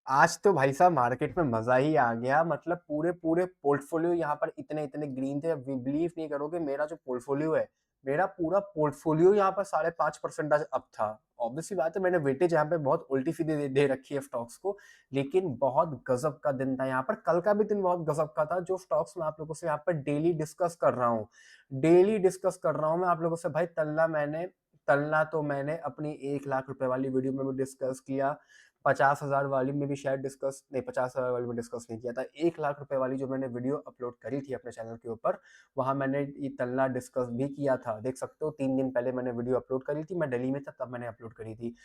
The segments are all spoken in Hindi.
आज तो भाई साहब मार्केट में मज़ा ही आ गया। मतलब पूरे-पूरे पोर्टफ़ोलियो यहाँ पर इतने-इतने ग्रीन थे। अब बिलीव नहीं करोगे, मेरा जो पोर्टफ़ोलियो है, मेरा पूरा पोर्टफ़ोलियो यहाँ पर 5.5% अप था। ऑब्वियस सी बात है, मैंने वेटेज यहाँ पे बहुत उल्टी-सीधी दे रखी है स्टॉक्स को, लेकिन बहुत गज़ब का दिन था यहाँ पर। कल का भी दिन बहुत गज़ब का था, जो स्टॉक्स मैं आप लोगों से यहाँ पर डेली डिस्कस कर रहा हूँ। डेली डिस्कस कर रहा हूँ मैं आप लोगों से भाई। तलना तो मैंने अपनी 1 लाख रुपए वाली वीडियो में भी डिस्कस किया, 50,000 वाली में भी शायद डिस्कस नहीं, 50,000 वाली में डिस्कस नहीं किया था। 1 लाख रुपए वाली जो मैंने वीडियो अपलोड करी थी अपने चैनल के ऊपर, वहाँ मैंने ये तलना डिस्कस भी किया था। देख सकते हो 3 दिन पहले मैंने वीडियो अपलोड करी थी, मैं दिल्ली में था तब मैंने अपलोड करी थी।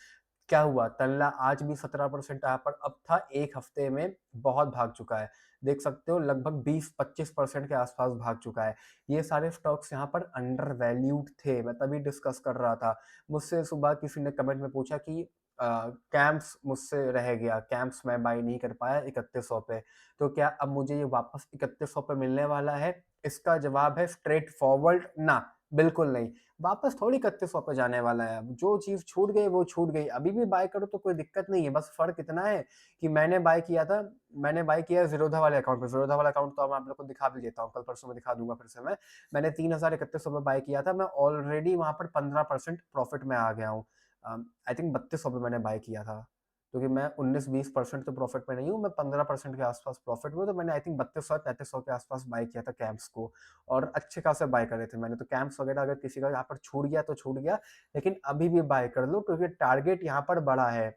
क्या हुआ? तल्ला आज भी 17% यहाँ पर अप था, 1 हफ्ते में बहुत भाग चुका है। देख सकते हो लगभग 20-25% के आसपास भाग चुका है। ये सारे स्टॉक्स यहाँ पर अंडर वैल्यूड थे, मैं तभी डिस्कस कर रहा था। मुझसे सुबह किसी ने कमेंट में पूछा कि कैम्प्स मुझसे रह गया, कैम्प्स मैं बाय नहीं कर पाया 3100 पे, तो क्या अब मुझे ये वापस 3100 पे मिलने वाला है? इसका जवाब है स्ट्रेट फॉरवर्ड ना, बिल्कुल नहीं। वापस थोड़ी 3100 पे जाने वाला है। अब जो चीज़ छूट गई वो छूट गई। अभी भी बाय करो तो कोई दिक्कत नहीं है। बस फ़र्क इतना है कि मैंने बाय किया ज़ीरोधा वाले अकाउंट पे। ज़ीरोधा वाला अकाउंट तो अब मैं आप लोग को दिखा भी देता हूँ। कल-परसों में दिखा दूँगा फिर से मैं। मैंने 3100 पे बाय किया था। मैं ऑलरेडी वहाँ पर 15% प्रॉफ़िट में आ गया हूँ। आई थिंक 3200 पे मैंने बाय किया था। क्योंकि मैं 19-20% तो प्रॉफ़िट में नहीं हूँ, मैं 15% के आस-पास प्रॉफ़िट में हूँ, तो मैंने आई थिंक 3200-3300 के आस-पास बाय किया था कैम्प्स को। और अच्छे खासे बाय करे थे मैंने। तो कैंप्स वगैरह अगर किसी का यहाँ पर छूट गया तो छूट गया, लेकिन अभी भी बाय कर लो क्योंकि टारगेट यहाँ पर बड़ा है।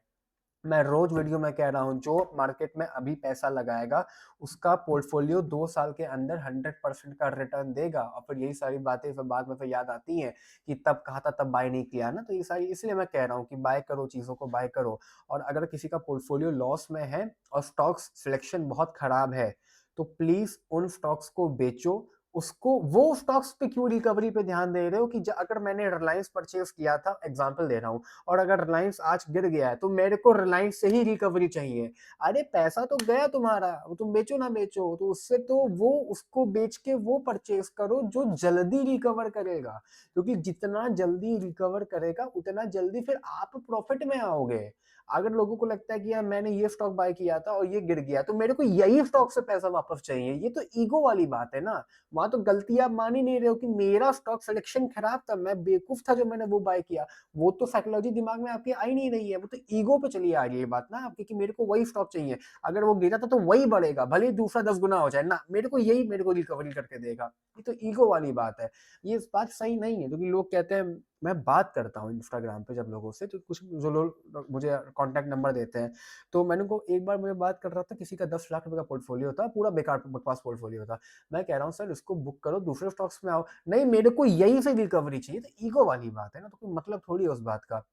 मैं रोज़ वीडियो में कह रहा हूँ, जो मार्केट में अभी पैसा लगाएगा, उसका पोर्टफोलियो 2 साल के अंदर 100% का रिटर्न देगा। और फिर यही सारी बातें फिर बाद में फिर याद आती हैं कि तब कहा था, तब बाय नहीं किया ना। तो ये सारी इसलिए मैं कह रहा हूँ कि बाय करो, चीज़ों को बाय करो। और अगर किसी का पोर्टफोलियो लॉस में है और स्टॉक्स सिलेक्शन बहुत खराब है, तो प्लीज़ उन स्टॉक्स को बेचो। उसको वो स्टॉक्स पे क्यों रिकवरी पे ध्यान दे रहे हो कि अगर मैंने रिलायंस परचेज़ किया था, एग्ज़ाम्पल दे रहा हूँ, और अगर रिलायंस आज गिर गया है, तो मेरे को रिलायंस से ही रिकवरी चाहिए। अरे पैसा तो गया तुम्हारा, वो तुम बेचो ना बेचो, तो उससे तो वो उसको बेच के वो परचेज़ करो जो जल्दी रिकवर करेगा। क्योंकि जितना जल्दी रिकवर करेगा, उतना जल्दी फिर आप प्रॉफ़िट में आओगे। अगर लोगों को लगता है कि यार मैंने ये स्टॉक बाय किया था और ये गिर गया, तो मेरे को यही स्टॉक से पैसा वापस चाहिए। ये तो ईगो वाली बात है ना। वहाँ तो गलती आप मान ही नहीं रहे हो कि मेरा स्टॉक सिलेक्शन खराब था, मैं बेवकूफ़ था जो मैंने वो बाय किया। वो तो साइकोलॉजी दिमाग में आपके आ ही नहीं रही है, वो तो ईगो पे चली आ रही है बात ना आपकी कि मेरे को वही स्टॉक चाहिए। अगर वो गिरा था तो वही बढ़ेगा, भले ही दूसरा 10 गुना हो जाए ना, मेरे को रिकवरी करके देगा। ये तो ईगो वाली बात है। ये बात सही नहीं है क्योंकि लोग कहते हैं, मैं बात करता हूँ इंस्टाग्राम पे जब लोगों से, तो कुछ जो लोग मुझे कॉन्टैक्ट नंबर देते हैं, तो मैंने उनको एक बार मैं बात कर रहा था, किसी का 10 लाख रुपए का पोर्टफोलियो था, पूरा बेकार बकवास पोर्टफोलियो था। मैं कह रहा हूँ सर इसको बुक करो, दूसरे स्टॉक्स में आओ। नहीं, मेरे को यहीं से रिकवरी चाहिए, तो ईगो वाली बात है ना, तो कोई मतलब थोड़ी है उस बात का।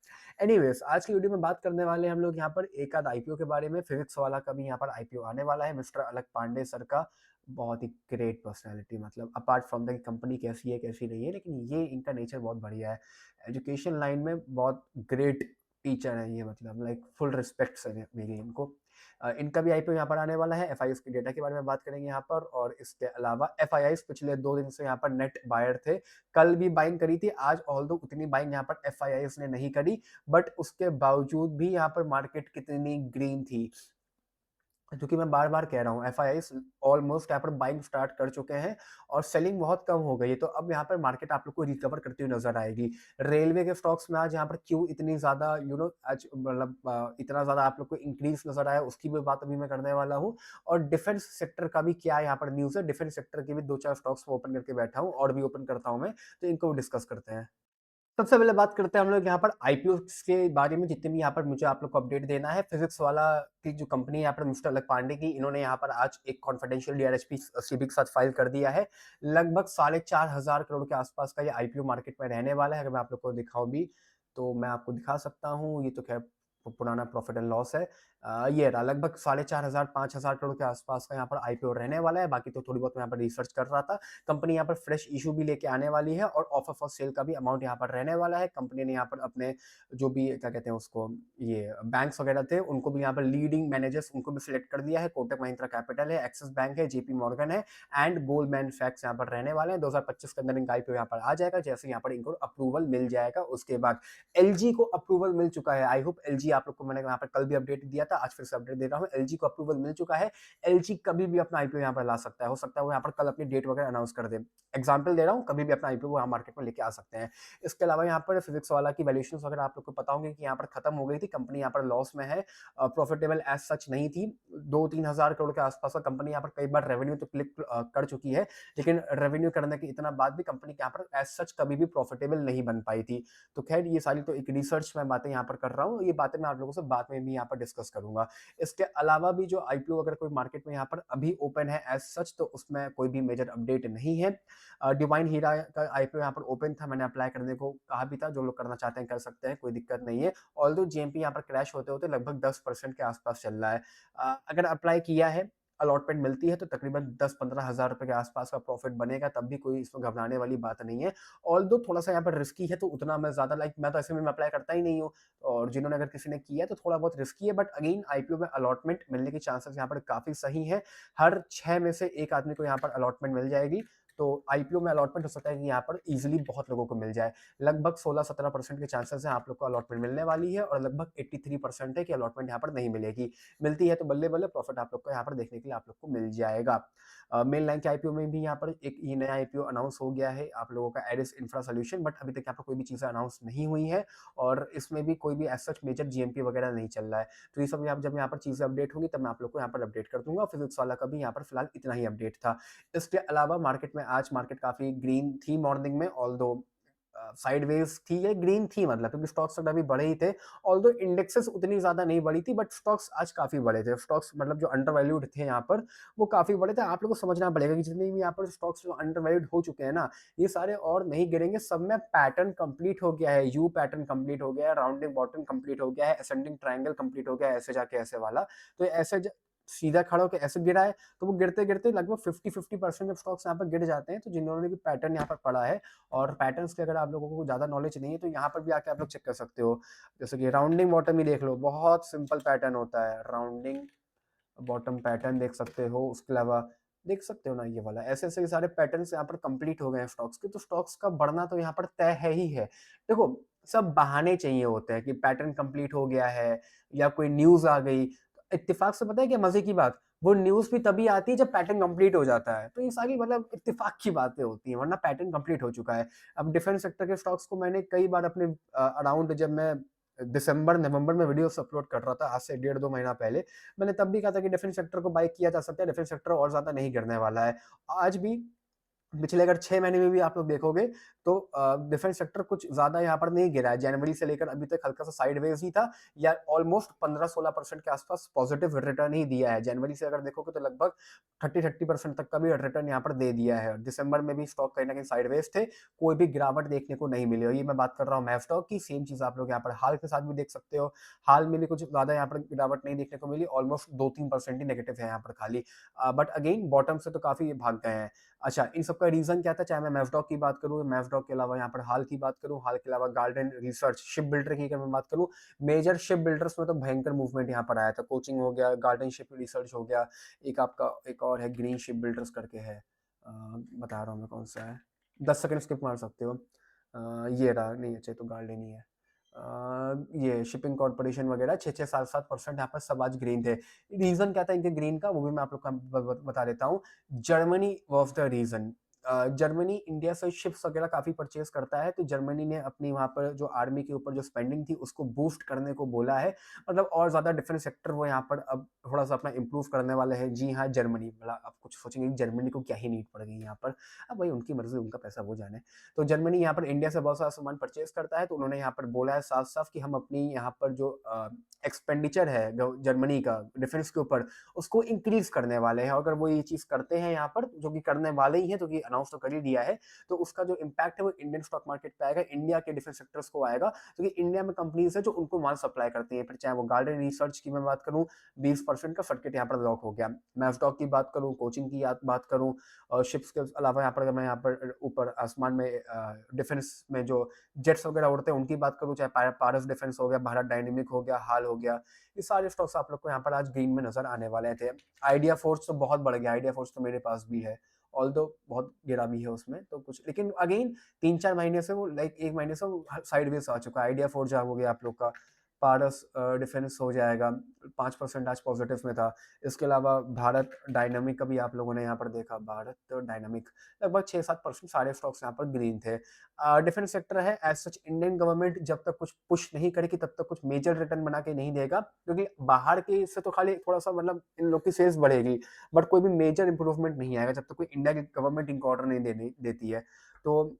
एनीवेज़ आज की वीडियो में बात करने वाले हैं हम लोग यहाँ पर एक आध आईपीओ के बारे में। फिजिक्स वाला का भी यहाँ पर आईपीओ आने वाला है, मिस्टर अलक पांडे सर का। बहुत ही ग्रेट पर्सनैलिटी, मतलब अपार्ट फ्रॉम द कंपनी कैसी है, कैसी नहीं है, लेकिन ये इनका नेचर बहुत बढ़िया है। एजुकेशन लाइन में बहुत ग्रेट टीचर हैं ये, मतलब लाइक फुल रिस्पेक्ट है मेरी इनको। इनका भी आईपीओ यहाँ पर आने वाला है। एफआईआईज़ के डेटा के बारे में बात करेंगे यहाँ पर, और इसके अलावा एफआईआईज़ पिछले 2 दिन से यहाँ पर नेट बायर थे। कल भी बाइंग करी थी, आज ऑल्दो उतनी बाइंग यहाँ पर एफआईआईज़ ने नहीं करी, बट उसके बावजूद भी यहाँ पर मार्केट कितनी ग्रीन थी। क्योंकि मैं बार-बार कह रहा हूँ, एफआईआईज़ ऑलमोस्ट यहाँ पर बाइंग स्टार्ट कर चुके हैं और सेलिंग बहुत कम हो गई है, तो अब यहाँ पर मार्केट आप लोग को रिकवर करती हुई नज़र आएगी। रेलवे के स्टॉक्स में आज यहाँ पर क्यों इतनी ज़्यादा आज मतलब इतना ज़्यादा आप लोग को इंक्रीज़ नज़र आया, उसकी भी बात अभी मैं करने वाला हूँ। और डिफेंस सेक्टर का भी क्या यहाँ पर न्यूज़ है, डिफेंस सेक्टर के भी 2-4 स्टॉक्स मैं ओपन करके बैठा हूँ, और भी ओपन करता हूँ मैं, तो इनको भी डिस्कस करते हैं। सबसे पहले बात करते हैं हम लोग यहाँ पर आईपीओस के बारे में, जितने भी यहाँ पर मुझे आप लोग को अपडेट देना है। फिजिक्स वाला की जो कंपनी है यहाँ पर, मिस्टर अलक पांडे की, इन्होंने यहाँ पर आज एक कॉन्फिडेंशियल डीआरएचपी सेबी के साथ फाइल कर दिया है। लगभग 4,500 करोड़ के आसपास का ये आईपीओ मार्केट में रहने वाला है। अगर मैं आप लोग को दिखाऊं भी तो मैं आपको दिखा सकता हूँ, ये तो खैर पुराना प्रॉफिट एंड लॉस है। ये रहा लगभग 4,500 5,000 करोड़ के आसपास का यहाँ पर आईपीओ रहने वाला है। बाकी तो थोड़ी बहुत मैं यहाँ पर रिसर्च कर रहा था। कंपनी यहाँ पर फ्रेश इशू भी लेके आने वाली है, और ऑफर फॉर सेल का भी अमाउंट यहाँ पर रहने वाला है। कंपनी ने यहाँ पर अपने जो भी क्या कहते हैं उसको, ये बैंक्स वगैरह थे, उनको भी यहाँ पर लीडिंग मैनेजर्स उनको भी सिलेक्ट कर दिया है। कोटक महिंद्रा कैपिटल है, एक्सिस बैंक है, जेपी मॉर्गन है, एंड गोल्डमैन सैक्स यहाँ पर रहने वाले हैं। 2025 के अंदर इनका आईपीओ यहाँ पर आ जाएगा, जैसे यहाँ पर इनको अप्रूवल मिल जाएगा। उसके बाद एलजी को अप्रूवल मिल चुका है। आई होप एलजी, आप लोग को मैंने यहाँ पर कल भी अपडेट दिया था, आज फिर से अपडेट दे रहा हूँ। एलजी को अप्रूवल मिल चुका है, एलजी कभी भी अपना आईपीओ यहाँ पर ला सकता है, हो सकता है वो यहाँ पर कल अपनी डेट वगैरह अनाउंस कर दे। एग्जाम्पल दे रहा हूँ, कभी भी अपना आईपीओ यहाँ मार्केट में लेके आ सकते हैं। इसके अलावा यहाँ पर फिजिक्स वाला की वैल्यूएशंस वगैरह आप लोग को पता होंगे कि यहाँ पर खत्म हो गई थी, कंपनी यहाँ पर लॉस में है, प्रॉफिटेबल एज सच नहीं थी। 2-3 हजार करोड़ के आसपास का कंपनी यहाँ पर कई बार रेवेन्यू तो क्लिक कर चुकी है, लेकिन रेवेन्यू करने के इतना बाद भी कंपनी यहाँ पर एज सच कभी भी प्रॉफिटेबल नहीं बन पाई थी। तो खैर ये सारी तो एक रिसर्च में बातें यहाँ पर कर रहा हूँ, ये बातें मैं आप लोगों से बाद में भी यहाँ पर डिस्कस करूंगा। इसके अलावा भी जो आईपीओ अगर कोई मार्केट में यहाँ पर अभी ओपन है एज सच, तो उसमें कोई भी मेजर अपडेट नहीं है। डिवाइन हीरा का आईपीओ यहाँ पर ओपन था, मैंने अप्लाई करने को कहा भी था, जो लोग करना चाहते हैं कर सकते हैं, कोई दिक्कत नहीं है। ऑल्दो जीएमपी यहाँ पर क्रैश होते होते लगभग 10% के आसपास चल रहा है। अगर अप्लाई किया है, अलॉटमेंट मिलती है, तो तकरीबन 10-15 हज़ार रुपए के आसपास का प्रॉफिट बनेगा, तब भी कोई इसमें घबराने वाली बात नहीं है। ऑल्दो थोड़ा-सा यहाँ पर रिस्की है, तो उतना मैं ज़्यादा मैं तो ऐसे में अप्लाई करता ही नहीं हूँ, और जिन्होंने अगर किसी ने किया है तो थोड़ा बहुत रिस्की है, बट अगेन आईपीओ में अलॉटमेंट मिलने के चांसेस यहाँ पर काफ़ी सही है। हर 6 में से 1 आदमी को यहाँ पर अलॉटमेंट मिल जाएगी, तो आईपीओ में अलॉटमेंट हो सकता है कि यहाँ पर ईजिली बहुत लोगों को मिल जाए। लगभग 16-17% के चांसेस हैं आप लोग को अलॉटमेंट मिलने वाली है, और लगभग 83% है कि अलॉटमेंट यहाँ पर नहीं मिलेगी। मिलती है तो बल्ले-बल्ले प्रॉफिट आप लोग को यहाँ पर देखने के लिए आप लोग को मिल जाएगा। मेन लाइन के आईपीओ में भी यहाँ पर एक ये नया आईपीओ अनाउंस हो गया है आप लोगों का, एरिस इंफ्रा सॉल्यूशन, बट अभी तक यहाँ पर कोई भी चीज़ें अनाउंस नहीं हुई है, और इसमें भी कोई भी एज सच मेजर जीएमपी वगैरह नहीं चल रहा है। तो ये सब जब यहाँ पर चीज़ें अपडेट होंगी तब मैं आप लोग को यहाँ पर अपडेट कर दूंगा। फिजिक्स वाला का भी यहाँ पर फिलहाल इतना ही अपडेट था। इसके अलावा मार्केट में आज मार्केट काफ़ी ग्रीन थी मॉर्निंग में, ऑल्दो साइडवेज थी या ग्रीन थी, मतलब क्योंकि स्टॉक्स अभी बढ़े ही थे। ऑल्दो इंडेक्सेस उतनी ज़्यादा नहीं बढ़ी थी, बट स्टॉक्स आज काफ़ी बढ़े थे। स्टॉक्स मतलब जो अंडर वैल्यूड थे यहाँ पर, वो काफ़ी बढ़े थे। आप लोगों को समझना पड़ेगा कि जितने भी यहाँ पर स्टॉक्स जो अंडर वैल्यूड हो चुके हैं ना, ये सारे और नहीं गिरेंगे, सब में पैटर्न कंप्लीट हो गया है। यू पैटर्न कंप्लीट हो गया है, राउंडिंग बॉटम कंप्लीट हो गया है, असेंडिंग ट्रायंगल कंप्लीट हो गया है, ऐसे जाके ऐसे वाला। तो ऐसे सीधा खड़ा होकर ऐसे गिरा है, तो वो गिरते गिरते लगभग 50% जब स्टॉक्स यहाँ पर गिर जाते हैं, तो जिन्होंने भी पैटर्न यहाँ पर पढ़ा है, और पैटर्न्स की अगर आप लोगों को ज़्यादा नॉलेज नहीं है, तो यहाँ पर भी आके आप लोग चेक कर सकते हो। जैसे कि राउंडिंग बॉटम ही देख लो, बहुत सिंपल पैटर्न होता है, राउंडिंग बॉटम पैटर्न देख सकते हो। उसके अलावा देख सकते हो ना ये वाला, ऐसे ऐसे सारे पैटर्न्स यहाँ पर कंप्लीट हो गए हैं स्टॉक्स के, तो स्टॉक्स का बढ़ना तो यहाँ पर तय है ही है। देखो, सब बहाने चाहिए होते हैं कि पैटर्न कंप्लीट हो गया है या कोई न्यूज आ गई। इत्तेफाक से पता है क्या मजे की बात, वो न्यूज भी तभी आती है जब पैटर्न कंप्लीट हो जाता है। तो ये सारी मतलब इत्तेफाक की बातें होती हैं, वरना पैटर्न कंप्लीट हो चुका है। अब डिफेंस सेक्टर के स्टॉक्स को मैंने कई बार अपने अराउंड, जब मैं दिसंबर नवंबर में वीडियोस अपलोड कर रहा था, आज से 1.5-2 महीना पहले, मैंने तब भी कहा था कि डिफेंस सेक्टर को बाय किया जा सकता है, डिफेंस सेक्टर और ज्यादा नहीं गिरने वाला है। आज भी पिछले अगर 6 महीने में भी आप लोग देखोगे, तो डिफेंस सेक्टर कुछ ज़्यादा यहाँ पर नहीं गिरा है। जनवरी से लेकर अभी तक हल्का-सा साइडवेज ही था, या ऑलमोस्ट 15-16% के आसपास पॉजिटिव रिटर्न ही दिया है। जनवरी से अगर देखोगे तो लगभग 30% तक का भी रिटर्न यहाँ पर दे दिया है। दिसंबर में भी स्टॉक कहीं न कहीं साइडवेज थे, कोई भी गिरावट देखने को नहीं मिली, और ये मैं बात कर रहा हूँ मैव स्टॉक की। सेम चीज़ आप लोग यहाँ पर हाल के साथ भी देख सकते हो। हाल में भी कुछ ज़्यादा यहाँ पर गिरावट नहीं देखने को मिली, ऑलमोस्ट 2-3% ही नेगेटिव है यहाँ पर खाली। बट अगेन बॉटम से तो काफ़ी भाग गए हैं। अच्छा, इन सब का रीज़न क्या था? चाहे मैं मैवडॉक की बात करूँ, मैवडॉक के अलावा यहाँ पर हाल की बात करूँ, हाल के अलावा गार्डन रिसर्च, शिप बिल्डर की अगर मैं बात करूँ, मेजर शिप बिल्डर्स में तो भयंकर मूवमेंट यहाँ पर आया था। कोचिंग हो गया, गार्डन शिप रिसर्च हो गया, एक आपका एक और है ग्रीन शिप बिल्डर्स करके है। बता रहा हूँ मैं कौन-सा है। 10 सेकंड स्किप मार सकते हो। ये रहा, नहीं अच्छा ये तो गार्डन ही है। ये शिपिंग कॉर्पोरेशन वगैरह 6-6, 7-7% यहाँ पर सब आज ग्रीन थे। रीज़न क्या था इनके ग्रीन का, वो भी मैं आप लोग को बता देता हूँ। Germany was the reason. Germany India से शिप्स वगैरह काफ़ी परचेज़ करता है, तो जर्मनी ने अपनी वहाँ पर जो आर्मी के ऊपर जो स्पेंडिंग थी, उसको बूस्ट करने को बोला है। मतलब और ज़्यादा डिफेंस सेक्टर वो यहाँ पर अब थोड़ा-सा अपना इम्प्रूव करने वाले हैं। जी हाँ, जर्मनी, मतलब आप कुछ सोचेंगे कि जर्मनी को क्या ही नीड पड़ गई यहाँ पर। अब भाई उनकी मर्ज़ी, उनका पैसा, वो जाने। तो जर्मनी यहाँ पर इंडिया से बहुत सारा सामान परचेज़ करता है, तो उन्होंने यहाँ पर बोला है साफ-साफ कि हम अपनी यहाँ पर जो एक्सपेंडिचर है जर्मनी का डिफेंस के ऊपर, उसको इंक्रीज़ करने वाले हैं। अगर वो ये चीज़ करते हैं यहाँ पर, जो कि करने वाले ही हैं, तो कि अनाउंस तो कर ही दिया है, तो उसका जो इम्पैक्ट है वो इंडियन स्टॉक मार्केट पे आएगा, इंडिया के डिफेंस सेक्टर्स को आएगा, क्योंकि इंडिया में कंपनीज़ है जो उनको माल सप्लाई करती हैं। फिर चाहे वो गार्डन रिसर्च की मैं बात करूँ, 20% का सर्किट यहाँ पर लॉक हो गया। मैवस्टॉक की बात करूँ, कोचिंग की बात करूँ, और शिप्स के अलावा यहाँ पर अगर मैं यहाँ पर ऊपर आसमान में डिफेंस में जो जेट्स वगैरह उड़ते हैं उनकी बात करूँ, चाहे पारस डिफेंस हो गया, भारत डायनेमिक हो गया, हाल हो गया, ये सारे स्टॉक्स आप लोग को यहाँ पर आज ग्रीन में नजर आने वाले थे। आइडिया फोर्स तो बहुत बढ़ गया, आइडिया फोर्स तो मेरे पास भी है, ऑल्दो बहुत गिरा भी है उसमें तो कुछ, लेकिन अगेन 3-4 महीने से वो, लाइक 1 महीने से वो साइडवेज आ चुका है। आइडिया फोर्स हो गया आप लोग का, पारस डिफेंस हो जाएगा, 5% आज पॉजिटिव में था। इसके अलावा भारत डायनामिक का भी आप लोगों ने यहाँ पर देखा, भारत डायनामिक लगभग 6-7% सारे स्टॉक्स यहाँ पर ग्रीन थे। डिफेंस सेक्टर है एज सच, इंडियन गवर्नमेंट जब तक कुछ पुश नहीं करेगी तब तक कुछ मेजर रिटर्न बना के नहीं देगा, क्योंकि बाहर के इससे तो खाली थोड़ा सा मतलब इन लोग की सेल्स बढ़ेगी, बट कोई भी मेजर इंप्रूवमेंट नहीं आएगा जब तक कोई इंडिया की गवर्नमेंट इनको ऑर्डर नहीं देने देती है। तो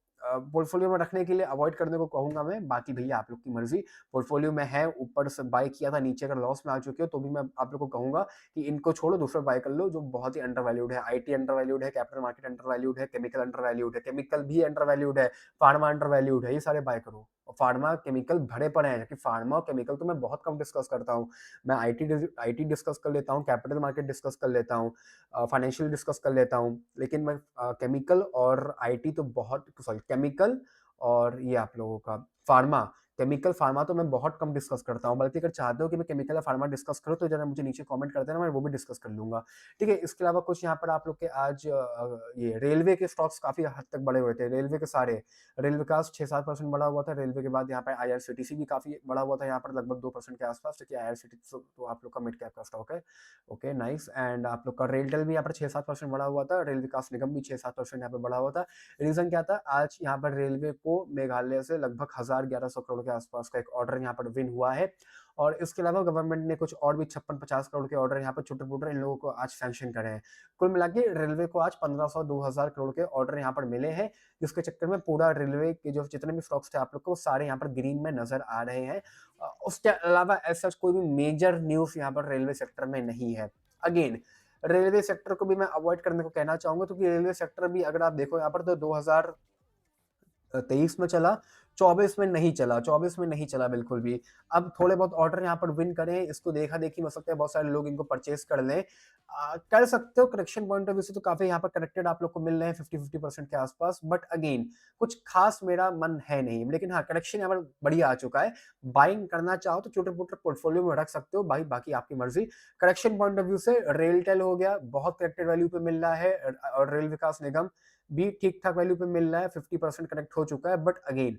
पोर्टफोलियो में रखने के लिए अवॉइड करने को कहूंगा मैं, बाकी भैया आप लोग की मर्जी। पोर्टफोलियो में है, ऊपर से बाय किया था, नीचे अगर लॉस में आ चुके हो तो भी मैं आप लोग को कहूंगा कि इनको छोड़ो, दूसरा बाय कर लो जो बहुत ही अंडर वैल्यूड है। आईटी अंडर वैल्यूड है, कैपिटल मार्केट अंडर वैल्यूड है, केमिकल अंडर वैल्यूड है, केमिकल भी अंडर वैल्यूड है, फार्मा अंडर वैल्यूड है, ये सारे बाय करो। और फार्मा केमिकल भरे पड़े हैं, फार्मा और केमिकल तो मैं बहुत कम डिस्कस करता हूँ। मैं आईटी डिस्कस कर लेता हूँ, कैपिटल मार्केट डिस्कस कर लेता हूँ, फाइनेंशियल डिस्कस कर लेता हूँ, लेकिन मैं केमिकल और आईटी तो बहुत, सॉरी केमिकल और ये आप लोगों का फार्मा, केमिकल फार्मा तो मैं बहुत कम डिस्कस करता हूँ। बल्कि अगर चाहते हो कि मैं केमिकल या फार्मा डिस्कस करूँ तो जरा मुझे नीचे कमेंट कर देना, मैं वो भी डिस्कस कर लूंगा। ठीक है, इसके अलावा कुछ यहाँ पर आप लोग के आज ये रेलवे के स्टॉक्स काफी हद तक बढ़े हुए थे, रेलवे के सारे। रेलवे का 6-7% बढ़ा हुआ था, रेलवे के बाद यहाँ पर आईआरसीटीसी भी काफी बढ़ा हुआ था, यहाँ पर लगभग 2% के आसपास, क्योंकि आईआरसीटीसी तो आप लोग का मिड कैप का स्टॉक है। Okay nice. एंड आप लोग का रेलटेल भी यहाँ पर 6-7% बढ़ा हुआ था, रेल विकास निगम भी 6-7% यहाँ पर बढ़ा हुआ था। रीजन क्या था, आज यहाँ पर रेलवे को मेघालय से लगभग 1100 करोड़ के आसपास का एक ऑर्डर यहाँ पर विन हुआ है। और इसके अलावा गवर्नमेंट ने कुछ और भी 56-50 करोड़ के ऑर्डर यहाँ पर छोटे मोटे इन लोगों को आज सैंक्शन करे हैं। कुल मिला के रेलवे को आज 1500-2000 करोड़ के ऑर्डर यहाँ पर मिले हैं, जिसके चक्कर में पूरा रेलवे के जो जितने भी स्टॉक्स थे आप लोग को सारे यहाँ पर ग्रीन में नजर आ रहे हैं। उसके अलावा ऐसा कोई भी मेजर न्यूज यहाँ पर रेलवे सेक्टर में नहीं है। अगेन रेलवे सेक्टर को भी मैं अवॉइड करने को कहना चाहूंगा, क्योंकि रेलवे सेक्टर भी अगर आप देखो यहाँ पर तो 2023 में चला, 24 में नहीं चला, 24 में नहीं चला बिल्कुल भी। अब थोड़े बहुत ऑर्डर यहाँ पर विन करें, इसको देखा देखी हो सकता है बहुत सारे लोग इनको परचेस कर लें, कर सकते हो। करेक्शन पॉइंट ऑफ व्यू से तो काफी यहाँ पर करेक्टेड आप लोग को मिल रहे हैं 50-50% के आसपास, बट अगेन कुछ खास मेरा मन है नहीं। लेकिन हाँ, करेक्शन यहाँ पर बढ़िया आ चुका है, बाइंग करना चाहो तो छोटे मोटे पोर्टफोलियो में रख सकते हो भाई, बाकी आपकी मर्जी। करेक्शन पॉइंट ऑफ व्यू से रेलटेल हो गया, बहुत करेक्टेड वैल्यू पे मिल रहा है, और रेल विकास निगम भी ठीक ठाक वैल्यू पे मिल रहा है, 50% करेक्ट हो चुका है, बट अगेन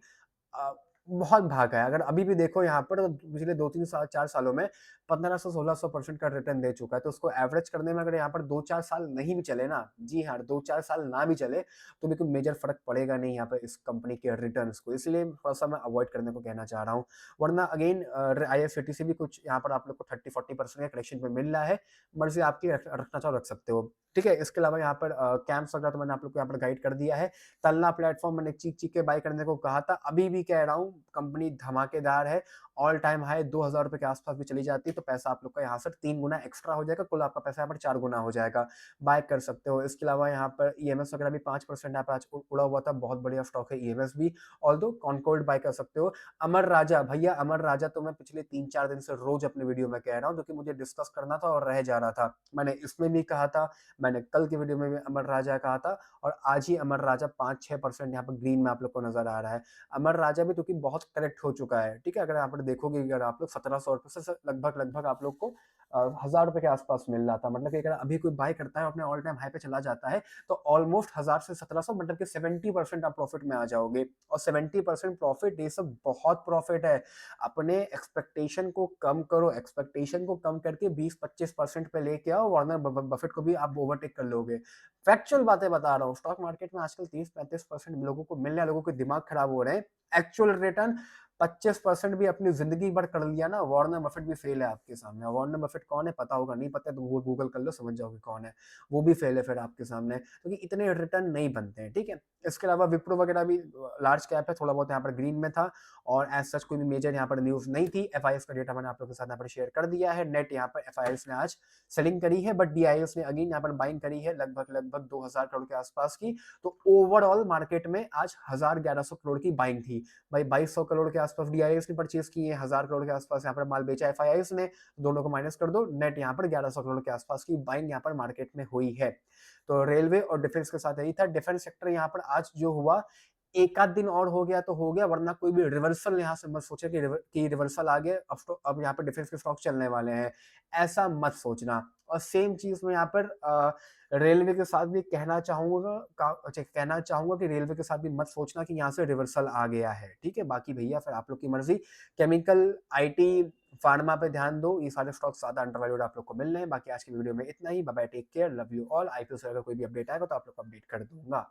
बहुत भागा है। अगर अभी भी देखो यहाँ पर तो पिछले 2-3 साल 4 सालों में 1500-1600% का रिटर्न दे चुका है, तो उसको एवरेज करने में अगर यहाँ पर 2-4 साल नहीं भी चले ना, जी हाँ 2-4 साल ना भी चले तो भी कोई मेजर फर्क पड़ेगा नहीं यहाँ पर इस कंपनी के रिटर्न को, इसलिए थोड़ा सा मैं अवॉइड करने को कहना चाह रहा हूँ। वरना अगेन आईआरसीटीसी भी कुछ यहाँ पर आप लोग को 30-40% का करेक्शन पे मिल रहा है, मर्जी आपकी रखना चाहो रख सकते हो। ठीक है, इसके अलावा यहाँ पर कैंप्स वगैरह तो मैंने आप लोग को यहाँ पर गाइड कर दिया है। तलना प्लेटफॉर्म मैंने चीख चीख के बाय करने को कहा था, अभी भी कह रहा हूँ कंपनी धमाकेदार है, ऑल टाइम हाई 2000 रुपए के आसपास भी चली जाती है तो पैसा आप लोग का यहाँ से 3 गुना एक्स्ट्रा हो जाएगा, कुल आपका पैसा यहाँ पर 4 गुना हो जाएगा, बाय कर सकते हो। इसके अलावा यहाँ पर ईएमएस वगैरह भी 5% यहाँ पर आज उड़ा हुआ था, बहुत बढ़िया स्टॉक है ईएमएस भी, ऑल्दो कॉन्कोर्ड बाय कर सकते हो। अमर राजा भैया, अमर राजा तो मैं पिछले 3-4 दिन से रोज अपने वीडियो में कह रहा हूँ, क्योंकि मुझे डिस्कस करना था और रह जा रहा था। मैंने इसमें भी कहा था, मैंने कल की वीडियो में भी अमर राजा कहा था, और आज ही अमर राजा 5-6% यहाँ पर ग्रीन में आप लोग को नजर आ रहा है। अमर राजा भी क्योंकि बहुत करेक्ट हो चुका है, ठीक है, अगर यहाँ पर देखोगे अगर आप लोग 1700 रुपए से लगभग आप लोग को 1000 रुपए के आसपास मिल रहा था, मतलब कि अगर अभी कोई बाय करता है अपने ऑल टाइम हाई पे चला जाता है तो ऑलमोस्ट 1000 से 1700, मतलब कि 70% आप प्रॉफिट में आ जाओगे, और 70% प्रॉफिट ये सब बहुत प्रॉफिट है। अपने एक्सपेक्टेशन को कम करो, एक्सपेक्टेशन को कम करके 20-25% पे लेके आओ, वॉरेन बफेट को भी आप ओवरटेक कर लोगे। फैक्चुअल बातें बता रहा हूँ, स्टॉक मार्केट में आजकल 30-35% लोगों को मिल रहा है, लोगों के दिमाग खराब हो रहे हैं। एक्चुअल रिटर्न 25% भी अपनी जिंदगी भर कर लिया ना, वॉरेन बफेट भी फेल है आपके सामने। वॉरेन बफेट कौन है पता होगा, नहीं पता तो गूगल कर लो, समझ जाओगे कौन है, वो भी फेल है फिर आपके सामने, क्योंकि इतने रिटर्न नहीं बनते हैं। ठीक है, इसके अलावा विप्रो वगैरह भी लार्ज कैप है, थोड़ा बहुत यहाँ पर ग्रीन में था, और एज सच कोई भी मेजर यहाँ पर न्यूज नहीं थी। एफआईएस का डेटा मैंने आप लोगों के साथ यहाँ पर शेयर कर दिया है। नेट यहाँ पर एफआईएस ने आज सेलिंग करी है, बट डीआईएस ने अगेन यहाँ पर बाइंग करी है लगभग 2000 करोड़ के आसपास की। तो ओवरऑल मार्केट में आज 1100 करोड़ की बाइंग थी भाई, 2200 करोड़ के आसपास डीआईएस ने परचेज किए, 1000 करोड़ के आसपास यहाँ पर माल बेचा एफआईएस ने, दोनों को माइनस कर दो, नेट यहाँ पर 1100 करोड़ के आसपास की बाइंग यहाँ पर मार्केट में हुई है। तो रेलवे और डिफेंस के साथ यही था। डिफेंस सेक्टर यहाँ पर आज जो हुआ, एक आध दिन और हो गया तो हो गया, वरना कोई भी रिवर्सल यहाँ से मत सोचे कि रिवर्सल आ गया, अब यहाँ पर डिफेंस के स्टॉक चलने वाले हैं, ऐसा मत सोचना। और सेम चीज मैं यहाँ पर रेलवे के साथ भी कहना चाहूंगा कि रेलवे के साथ भी मत सोचना कि यहाँ से रिवर्सल आ गया है, ठीक है। बाकी भैया फिर आप लोग की मर्जी, केमिकल, आईटी, फार्मा पे ध्यान दो, ये सारे स्टॉक्स ज्यादा अंडरवैल्यूड आप लोग को मिल रहे हैं। बाकी आज की वीडियो में इतना ही, bye bye, take care, love you all. IPO से अगर कोई भी अपडेट आएगा तो आप लोग को अपडेट कर दूंगा।